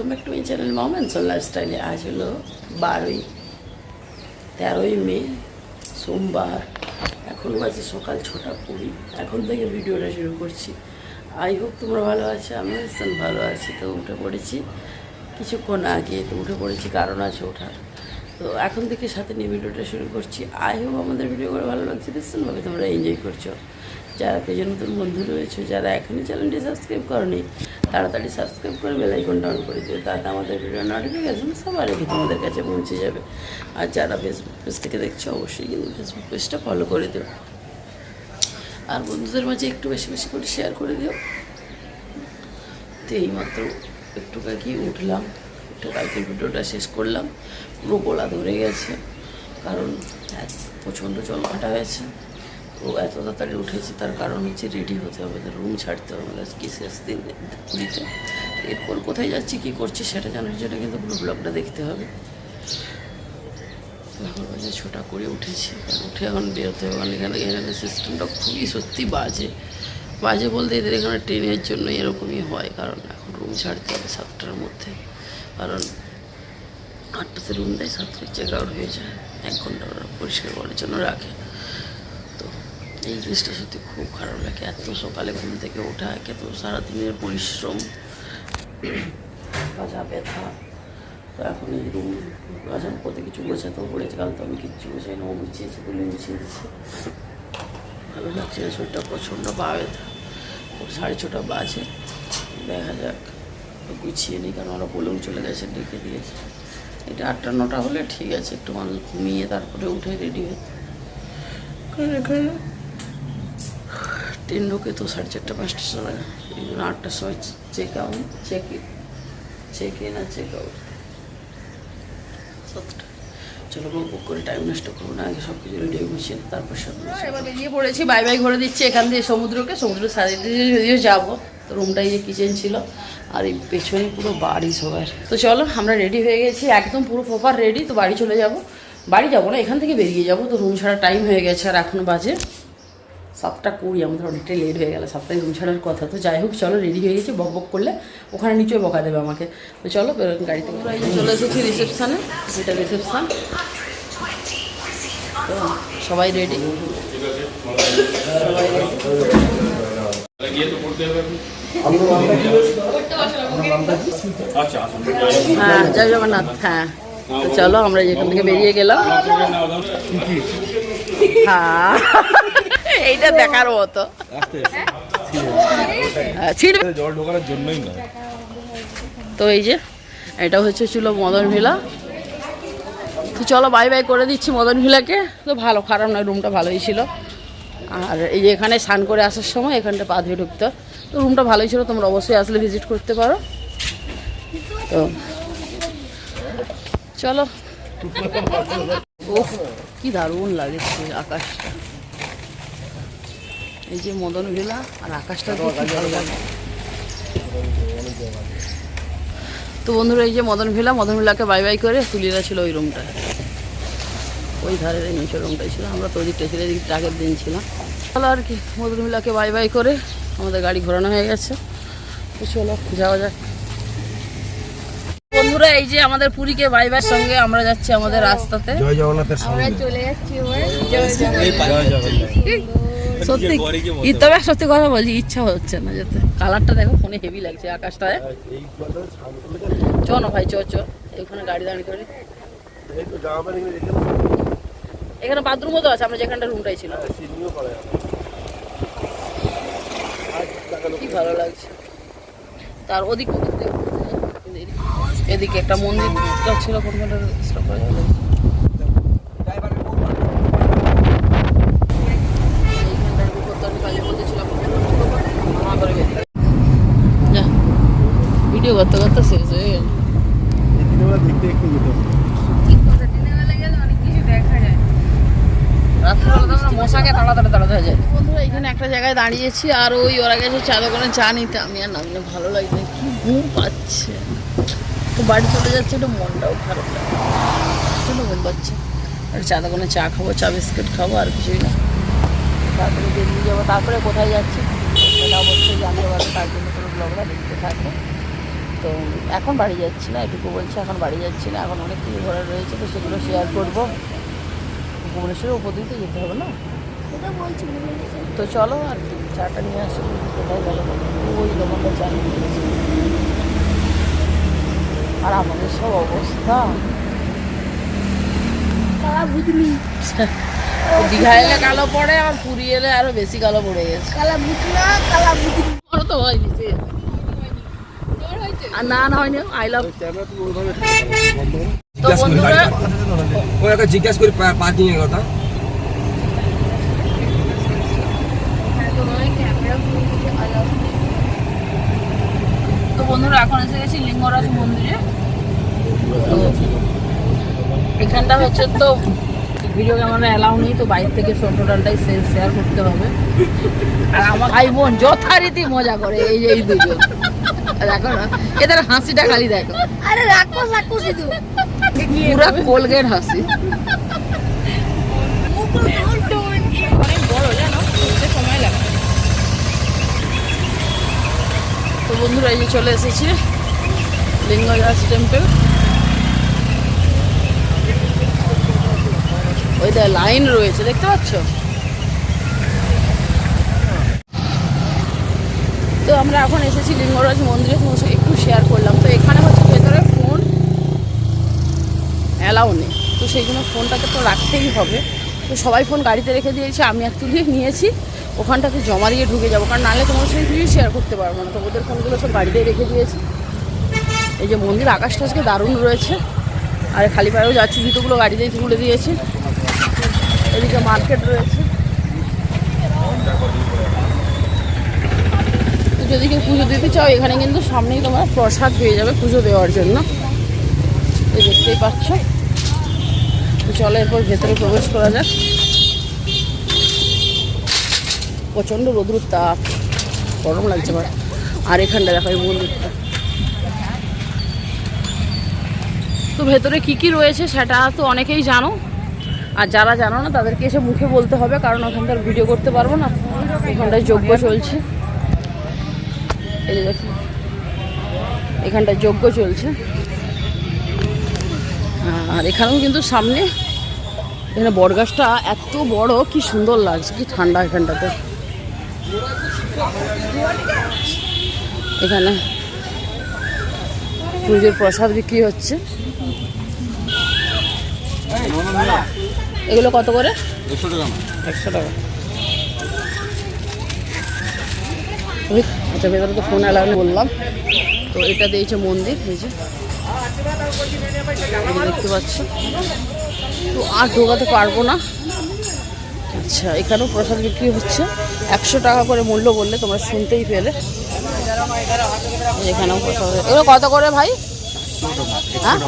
Welcome back to my channel Mom and Soul লাইফস্টাইলে। আজ হলো 13ই মে সোমবার। এখন বাজে সকাল 6:20। এখন থেকে ভিডিওটা শুরু করছি। আই হোপ তোমরা ভালো আছো, আমিও ভীষণ ভালো আছি। তো উঠে পড়েছি কিছুক্ষণ আগে, তো উঠে পড়েছি কারণ আছে ওঠার। তো এখন থেকে সাথে নিয়ে ভিডিওটা শুরু করছি। আই হোপ আমাদের ভিডিও করে ভালো লাগছে, ভীষণভাবে তোমরা এনজয় করছো। যারা পেজে নতুন বন্ধু রয়েছে, যারা এখনই চ্যানেলটি সাবস্ক্রাইব করনি, তাড়াতাড়ি সাবস্ক্রাইব করে বেল আইকনটা অন করে দিও, তাতে আমাদের ভিডিও নোটিফিকেশন সবার আগে তোমাদের কাছে পৌঁছে যাবে। আর যারা ফেসবুক পেজ থেকে দেখছো, অবশ্যই কিন্তু ফেসবুক পেজটা ফলো করে দিও, আর বন্ধুদের মাঝে একটু বেশি বেশি করে শেয়ার করে দিও। তো এইমাত্র একটু কাকি উঠলাম, একটু কালকের ভিডিওটা শেষ করলাম। পুরো গলা ধরে গেছে, কারণ প্রচণ্ড জল ঘাটা হয়েছে। তো এত তাড়াতাড়ি উঠেছে তার কারণ হচ্ছে রেডি হতে হবে, রুম ছাড়তে হবে আমাদের আজকে শেষ দিন পুরীতে। এরপর কোথায় যাচ্ছি, কী করছি সেটা জানার জন্য কিন্তু পুরো ব্লগটা দেখতে হবে। তো এখন বাজে 6টা করে উঠেছি, উঠে এখন বেরোতে হবে। কারণ এখানে সিস্টেমটা খুবই সত্যি বাজে বলতে এদের এখানে ট্রেনের জন্য এরকমই হয়। কারণ এখন রুম ছাড়তে হবে 7টার মধ্যে, কারণ 8টাতে রুম দেয়, 7টায় চেক আউট হয়ে যায়। 1 ঘন্টা ওরা পরিষ্কার করার জন্য রাখে। এই জিনিসটা সত্যি খুব খারাপ লাগে, এত সকালে ঘুম থেকে ওঠা, এত সারাদিনের পরিশ্রম, পাজা ব্যথা। তো এখন এই রুম আসার কত কিছু গোছাতেও পড়েছে। কাল তো আমি কিচ্ছু গোছাই না, ও গুছিয়েছে বলে গুছিয়ে দিচ্ছে। ভালো লাগছে না, শরীরটা প্রচণ্ড পা ব্যথা। 6:30 বাজে, দেখা যাক গুছিয়ে নিই, কারণ ওরা বলেও চলে গেছে, ডেকে দিয়েছে। এটা 8টা-9টা হলে ঠিক আছে, একটু মানুষ ঘুমিয়ে তারপরে উঠে রেডি হয়ে। কারণ এখানে ট্রেন ঢোকে তো 4:30-5টার সময়, এই জন্য 8টার সময় চেক ইন আর চেক আউট 7টা। চলো বুক করে টাইম নষ্ট করবো না, আগে সব কিছু রেডি গুছিয়ে তারপর সব। এবার বেরিয়ে পড়েছি, বাই ঘরে দিচ্ছি এখান দিয়ে সমুদ্র সারিয়ে দিয়ে যদিও যাবো। তো রুমটাই যে কিচেন ছিল, আর এই পেছনে পুরো বাড়ি সবার। তো চলো আমরা রেডি হয়ে গেছি, একদম পুরো প্রপার রেডি। তো বাড়ি চলে যাব, বাড়ি যাবো না, এখান থেকে বেরিয়ে যাবো। তো রুম ছাড়া টাইম হয়ে গেছে, আর এখনও বাজে 7:20। আমাদের অনেকটাই লেট হয়ে গেল, 7টায় রুম ছাড়ার কথা। তো যাই হোক চলো, রেডি হয়ে গেছি। বক করলে ওখানে নিচে বকা দেবে আমাকে। তো চলো গাড়ি থেকে চলে এসেছি রিসেপশানে, এটা রিসেপশান। তো সবাই রেডি, হ্যাঁ জয় জগন্নাথ। হ্যাঁ তো চলো আমরা যেখান থেকে বেরিয়ে গেলাম। হ্যাঁ এইটা দেখার মতো, তো এই যে এটা হচ্ছে ছিল মদন ভিলা। তো চলো বাই করে দিচ্ছি মদন ভিলাকে। তো ভালো, খারাপ নয়, রুমটা ভালোই ছিল। আর এই যে এখানে স্নান করে আসার সময় এখানটা পা ধুয়ে ঢুকতে, তো রুমটা ভালোই ছিল। তোমরা অবশ্যই আসলে ভিজিট করতে পারো। তো চলো, ওফ কি দারুণ লাগছে আকাশটা, এই যে মদন ভিলা আর আকাশটা ভালো লাগে। তো বন্ধুরা এই যে মদন ভিলাকে বাই করে তুলিরা ছিল ওই রুমটা, ওই ধারে নিচের রুমটাই ছিল। আমরা তো ওদিকটা ছিল, এদিকটা আগের দিন ছিলাম। চলো আর কি, মদন ভিলাকে বাই করে আমাদের গাড়ি ঘোরানো হয়ে গেছে। তো চলো যাওয়া যাক। বন্ধুরা এই যে আমাদের পুরীকে বাই সঙ্গে আমরা যাচ্ছি আমাদের রাস্তাতে। জয় জগন্নাথের সঙ্গে আমরা চলে যাচ্ছি। সত্যি তবে সত্যি কথা বলছি, ইচ্ছা হচ্ছে না যেতে। কালারটা দেখো ফোনে হেভি লাগছে আকাশটায়। চ না ভাই, চ এখানে গাড়ি দাঁড়িয়ে করে। এখানে বাথরুমও তো আছে, আমরা যেখানটা রুমটাই ছিল। কি ভালো লাগছে। তার ওদিক এদিকে একটা মন্দির ছিল, কোনখানটা স্টপ করা যাবে। ভিডিও করতে করতে শেষ হয়ে গেল। মশাকে তাড়াতাড়ি হয়ে যায়। বন্ধুরা এখানে একটা জায়গায় দাঁড়িয়েছি, আর ওরা গেছে চা দোকানে চা নিতে। আমি আর নামলে ভালো লাগছে, কি ঘুম পাচ্ছে। তো বাড়ি চলে যাচ্ছে, একটু মনটাও খারাপ লাগে, চলো ঘুম পাচ্ছে। আর চা দোকানে চা খাবো, চা বিস্কুট খাবো, আর কিছুই না। তারপরে বেরিয়ে যাবো। তারপরে কোথায় যাচ্ছি সেটা অবশ্যই জানতে পারবো, তার জন্য পুরো ব্লগটা দেখতে থাকবো। তো এখন বাড়ি যাচ্ছি না, এটুকু বলছি, এখন বাড়ি যাচ্ছি না, এখন অনেক কিছু ঘোরার রয়েছে, তো সেগুলো শেয়ার করবো। ভুবনেশ্বরের উপর দিকে যেতে হবে না, তো চলো আর কি, চাটা নিয়ে আসো। কোথায় গেল ওই দোকানটা চা নিয়ে গেছে। আর আমাদের সব অবস্থা দীঘা এলে কালো পড়ে, আর পুরী এলে আরো বেশি কালো পড়ে গেছে। তো হয়নি আর না হয়নি। আই লাভ তো বন্ধুরা, জিজ্ঞাসা করি পার্কিং এর কথা। তো বন্ধুরা এখন এসে গেছি লিঙ্গরাজ মন্দিরে। তো এখানটা হচ্ছে তো ভিডিও ক্যামেরা অ্যালাউ নেই, তো বাইরে থেকে টোটালটাই শেয়ার করতে হবে। আর আমার ভাই বোন যথারীতি মজা করে, এই যে এই দুজন দেখো না, এদের হাসিটা খালি দেখো, আরে রাক্ষস রাক্ষসই তো পুরা কোলগেট হাসি। অনেক বড় জানো, সময় লাগে। তো বন্ধুরা এই যে চলে এসেছি লিঙ্গরাজ টেম্পল। ওই দেখ লাইন রয়েছে, দেখতে পাচ্ছ? তো আমরা এখন এসেছি লিঙ্গরাজ মন্দিরে, তোমার সাথে একটু শেয়ার করলাম। তো এখানে হচ্ছে ভেতরে ফোন অ্যালাউ নেই, তো সেই জন্য ফোনটাকে তো রাখতেই হবে। তো সবাই ফোন গাড়িতে রেখে দিয়েছে, আমি অ্যাকচুয়ালি নিয়েছি, ওখানটাকে জমা দিয়ে ঢুকে যাবো, কারণ নাহলে তোমার সাথে কিছুই শেয়ার করতে পারবো না। তো ওদের ফোনগুলো সব গাড়িতেই রেখে দিয়েছি। এই যে মন্দির, আকাশটা আজকে দারুণ রয়েছে। আর খালি পায়েও যাচ্ছি, জুতোগুলো গাড়িতেই তুলে দিয়েছি। এদিকে মার্কেট রয়েছে, তো যদি কেউ পুজো দিতে চাও এখানে কিন্তু সামনেই তোমরা প্রসাদ পেয়ে যাবে পুজো দেওয়ার জন্য। এই দেখতেই পাচ্ছ। তো চলো এরপর ভেতরে প্রবেশ করা যাক। প্রচণ্ড রোদ্রুর তাপ, গরম লাগছে আমার। আর এখানটা দেখো এই মন্দিরটা। তো ভেতরে কি কি রয়েছে সেটা তো অনেকেই জানো, আর যারা জানো না তাদেরকে এসে মুখে বলতে হবে, কারণ ওখানটার ভিডিও করতে পারবো না। এখানটায় যজ্ঞ চলছে, এই যে দেখি এখানটায় যজ্ঞ চলছে। আর এখানেও কিন্তু সামনে এখানে বটগাছটা এত বড়, কি সুন্দর লাগছে, কি ঠান্ডা এখানটাতে। এখানে পুজোর প্রসাদ বিক্রি হচ্ছে। এগুলো কত করে? 100 টাকা। 100 টাকা। আচ্ছা, ভেতরে তো ফোন অ্যালাউ বললাম। তো এটা দিয়েছে মন্দির, এই যে দেখতে পাচ্ছ। তো আর ঢোকাতে পারবো না। আচ্ছা, এখানেও প্রসাদ বিক্রি হচ্ছে, 100 টাকা করে মূল্য বললে তোমরা শুনতেই পেলে। এখানেও প্রসাদ। এগুলো কত করে ভাই? হ্যাঁ,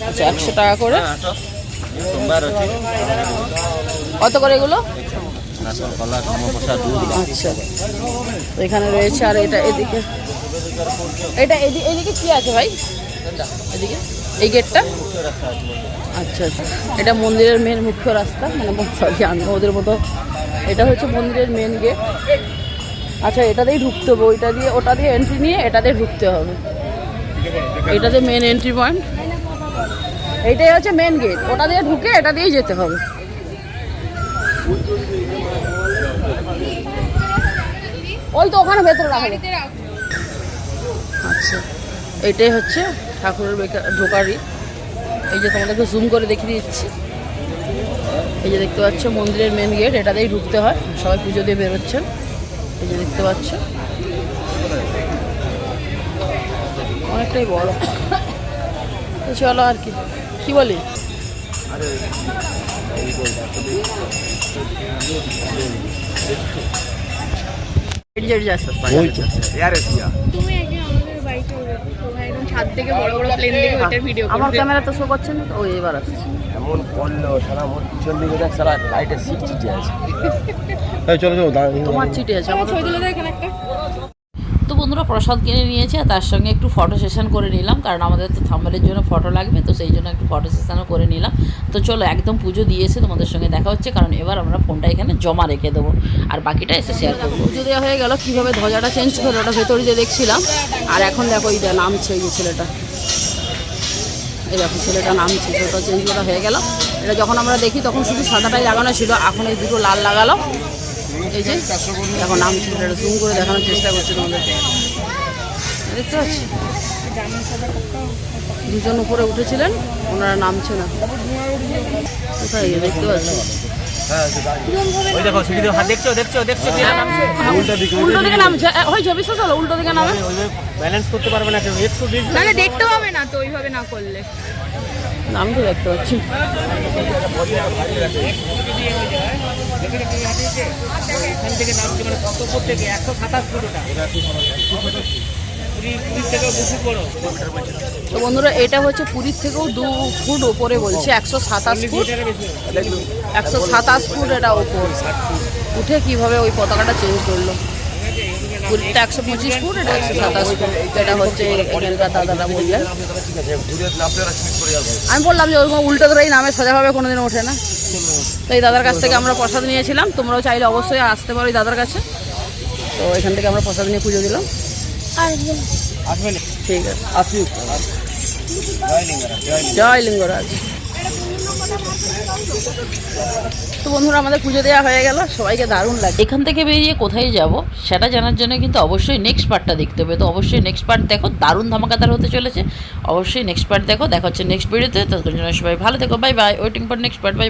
আচ্ছা 100 টাকা করে। কত করে এগুলো? আচ্ছা, তো এখানে রয়েছে। আর এটা এদিকে, এদিকে কি আছে ভাই? এদিকে এই গেটটা। আচ্ছা আচ্ছা, এটা মন্দিরের মেন মুখ্য রাস্তা, মানে সরি আমি ওদের মতো। এটা হচ্ছে মন্দিরের মেন গেট। আচ্ছা, এটা দিয়েই ঢুকতে হবে, ওইটা দিয়ে ওটা দিয়ে এন্ট্রি নিয়ে এটা দিয়ে ঢুকতে হবে। এটাতে মেন এন্ট্রি পয়েন্ট, এইটাই হচ্ছে মেন গেট। ওটা দিয়ে ঢুকে এটা দিয়েই যেতে হবে। ওই তো ওখানে ভেতরে রাখা। আচ্ছা, এইটাই হচ্ছে ঠাকুরের ঢোকারই। এই যে তোমাদেরকে জুম করে দেখিয়ে দিচ্ছি। এই যে দেখতে পাচ্ছ মন্দিরের মেন গেট, এটা দিয়েই ঢুকতে হয়। সবাই পুজো দিয়ে বেরোচ্ছেন, এই যে দেখতে পাচ্ছ। অনেকটাই বড়। তো চলো আর কি বলি। আমার ক্যামেরা তো শো করছে না। ও এবার আসছে, এমন করলো সারা মোট পিছন দিকে দেখ, সারা লাইটের সিট চিটে আছে। চলো চলো, তোমার চিটে আছে। আমার ছবি তুলে দাও এখানে একটা। তো বন্ধুরা প্রসাদ কিনে নিয়েছে আর তার সঙ্গে একটু ফটো সেশন করে নিলাম, কারণ আমাদের তো থাম্বনেলের জন্য ফটো লাগবে, তো সেই জন্য একটু ফটো সেশনও করে নিলাম। তো চলো একদম পুজো দিয়ে এসে তোমাদের সঙ্গে দেখা হচ্ছে, কারণ এবার আমরা ফোনটা এখানে জমা রেখে দেবো আর বাকিটা এসে শেয়ার করবো। পুজো দেওয়া হয়ে গেল, কীভাবে ধ্বজাটা চেঞ্জ করে ওটা ভেতরে দিয়ে দেখছিলাম। আর এখন দেখো এই নামছে এই যে ছেলেটা, এই দেখো ছেলেটা নামছে, সেটা চেঞ্জ করা হয়ে গেল। এটা যখন আমরা দেখি তখন শুধু সাদাটাই লাগানো ছিল, এখন এই দুটো লাল লাগালো। এই যে এখন নামছে, এটা জুম করে দেখানোর চেষ্টা করছি তোমাদেরকে, দেখতে পাচ্ছি দুজন উপরে উঠেছিলেন, ওনারা নামছে না, কোথায় দেখতে পাচ্ছি ওই দেখো সিঁড়ি দিয়ে হাত দেখছো দেখছো দেখছো উল্টো দিকে নামছে, হয়েছে বিশ্বাস হলো উল্টো দিকে নামে, ব্যালেন্স করতে পারবে না, একটু মানে দেখতে পাবে না তো ওইভাবে না করলে। আমি তো দেখতে পাচ্ছি। এখান থেকে নামছে মানে কত উপর থেকে 127 ফুট ওটা পুরী থেকে বেশি বড়। তো বন্ধুরা এটা হচ্ছে পুরীর থেকেও 2 ফুট ওপরে বলছে, 127 ফুট, 127 ফুট এটা ওপর উঠে কিভাবে ওই পতাকাটা চেঞ্জ করলো। পুরীটা 125 ফুট, এটা 127 ফুট, এটা হচ্ছে এখানকার দাদারা বললেন। আমি বললাম যে ওরকম উল্টো ধরেই নামে, সোজাভাবে কোনোদিন ওঠে না। তো এই দাদার কাছ থেকে আমরা প্রসাদ নিয়েছিলাম, তোমরাও চাইলে অবশ্যই আসতে পারো এই দাদার কাছে। তো এখান থেকে আমরা প্রসাদ নিয়ে পুজো দিলাম। ঠিক আছে, জয় লিঙ্গরাজ। তো বন্ধুরা আমাদের পুজো দেওয়া হয়ে গেল, সবাইকে দারুণ লাগে। এখান থেকে বেরিয়ে কোথায় যাব সেটা জানার জন্য কিন্তু অবশ্যই নেক্সট পার্টটা দেখতে হবে। তো অবশ্যই নেক্সট পার্ট দেখো, দারুণ ধামাকাদার হতে চলেছে। অবশ্যই নেক্সট পার্ট দেখো, দেখা হচ্ছে নেক্সট ভিডিওতে। ততক্ষণ জন্য সবাই ভালো থেকো, bye bye, waiting for next part, by.